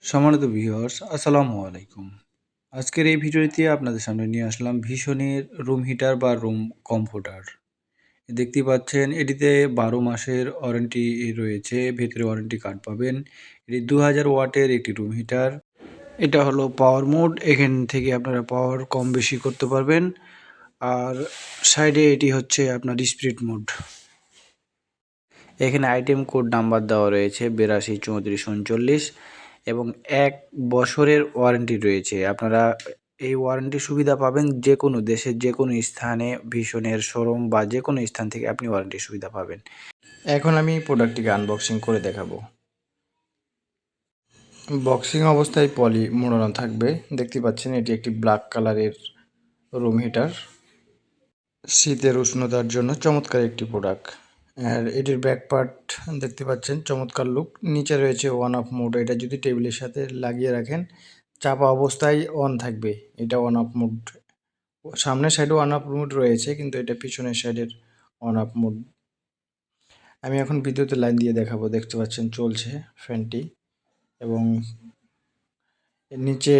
সম্মানিত ভিউয়ার্স, আসসালামু আলাইকুম। আজকের এই ভিডিওতে আপনাদের সামনে নিয়ে আসলাম ভীষণের রুম হিটার বা রুম কমফোর্টার। দেখতেই পাচ্ছেন এটিতে 12 মাসের ওয়ারেন্টি রয়েছে, ভেতরে ওয়ারেন্টি কার্ড পাবেন। এটি 2000 ওয়াটের একটি রুম হিটার। এটা হলো পাওয়ার মোড, এখান থেকে আপনারা পাওয়ার কম বেশি করতে পারবেন। আর সাইডে এটি হচ্ছে আপনার স্পিড মোড। এখানে আইটেম কোড নাম্বার দেওয়া রয়েছে 823439 এবং 1 বছরের ওয়ারেন্টি রয়েছে। আপনারা এই ওয়ারেন্টি সুবিধা পাবেন যে কোনো দেশের যে কোনো স্থানে, ভীষণের শোরুম বা যে কোনো স্থান থেকে আপনি ওয়ারেন্টি সুবিধা পাবেন। এখন আমি প্রোডাক্টটিকে আনবক্সিং করে দেখাবো। বক্সিং অবস্থায় পলি মোড়ানো থাকবে। দেখতে পাচ্ছেন এটি একটি ব্ল্যাক কালারের রুম হিটার। শীতের উষ্ণতার জন্য চমৎকার একটি প্রোডাক্ট। আর এটির ব্যাক পার্ট দেখতে পাচ্ছেন, চমৎকার লুক। নিচে রয়েছে অন অফ মোড, এটা যদি টেবিলের সাথে লাগিয়ে রাখেন চাপা অবস্থায় অন থাকবে, এটা অন অফ মোড। সামনের সাইডেও অন অফ মোড রয়েছে, কিন্তু এটা পিছনের সাইডের অন অফ মোড। আমি এখন বিদ্যুতের লাইন দিয়ে দেখাবো। দেখতে পাচ্ছেন চলছে ফ্যানটি, এবং এর নিচে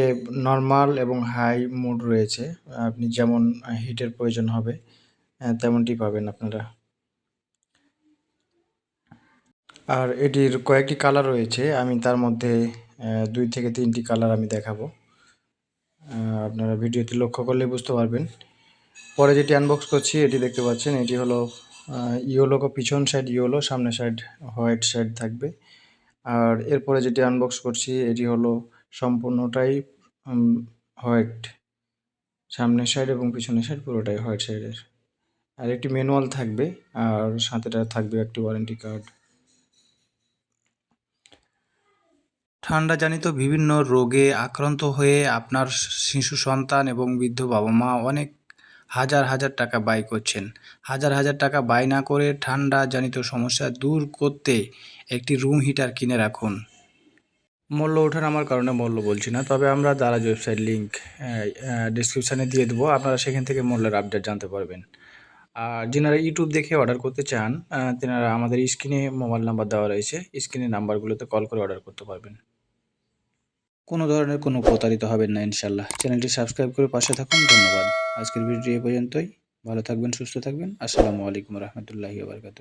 নর্মাল এবং হাই মোড রয়েছে। আপনি যেমন হিটের প্রয়োজন হবে তেমনটি পাবেন আপনারা। আর এটির কয়েকটি কালার রয়েছে, আমি তার মধ্যে 2 থেকে 3টি কালার আমি দেখাবো। আপনারা ভিডিওটি লক্ষ্য করলে বুঝতে পারবেন। পরে যেটি আনবক্স করছি এটি দেখতে পাচ্ছেন, এটি হলো ইয়েলো, পিছন সাইড ইয়েলো, সামনের সাইড হোয়াইট সাইড থাকবে। আর এরপরে যেটি আনবক্স করছি এটি হলো সম্পূর্ণটাই হোয়াইট, সামনের সাইড এবং পিছনের সাইড পুরোটাই হোয়াইট সাইডের। আর একটি ম্যানুয়াল থাকবে, আর সাথে থাকবে একটি ওয়ারেন্টি কার্ড। ঠান্ডাজনিত বিভিন্ন রোগে আক্রান্ত হয়ে আপনার শিশু সন্তান এবং বৃদ্ধ বাবা মা অনেক হাজার হাজার টাকা ব্যয় করছেন। হাজার হাজার টাকা ব্যয় না করে ঠান্ডাজনিত সমস্যা দূর করতে একটি রুম হিটার কিনে রাখুন। মূল্য ওঠানামার কারণে মূল্য বলছি না, তবে আমরা দারাজ ওয়েবসাইট লিঙ্ক ডিসক্রিপশানে দিয়ে দেবো, আপনারা সেখান থেকে মূল্যের আপডেট জানতে পারবেন। আর যিনারা ইউটিউব দেখে অর্ডার করতে চান তেনারা আমাদের স্ক্রিনে মোবাইল নাম্বার দেওয়া রয়েছে, স্ক্রিনের নাম্বারগুলোতে কল করে অর্ডার করতে পারবেন। কোনো ধরনের কোনো প্রতারিত হবেন না ইনশাল্লাহ। চ্যানেলটি সাবস্ক্রাইব করে পাশে থাকুন। ধন্যবাদ। আজকের ভিডিও এ পর্যন্তই। ভালো থাকবেন, সুস্থ থাকবেন। আসসালামু আলাইকুম রহমতুল্লাহি ওয়া বারাকাতুহু।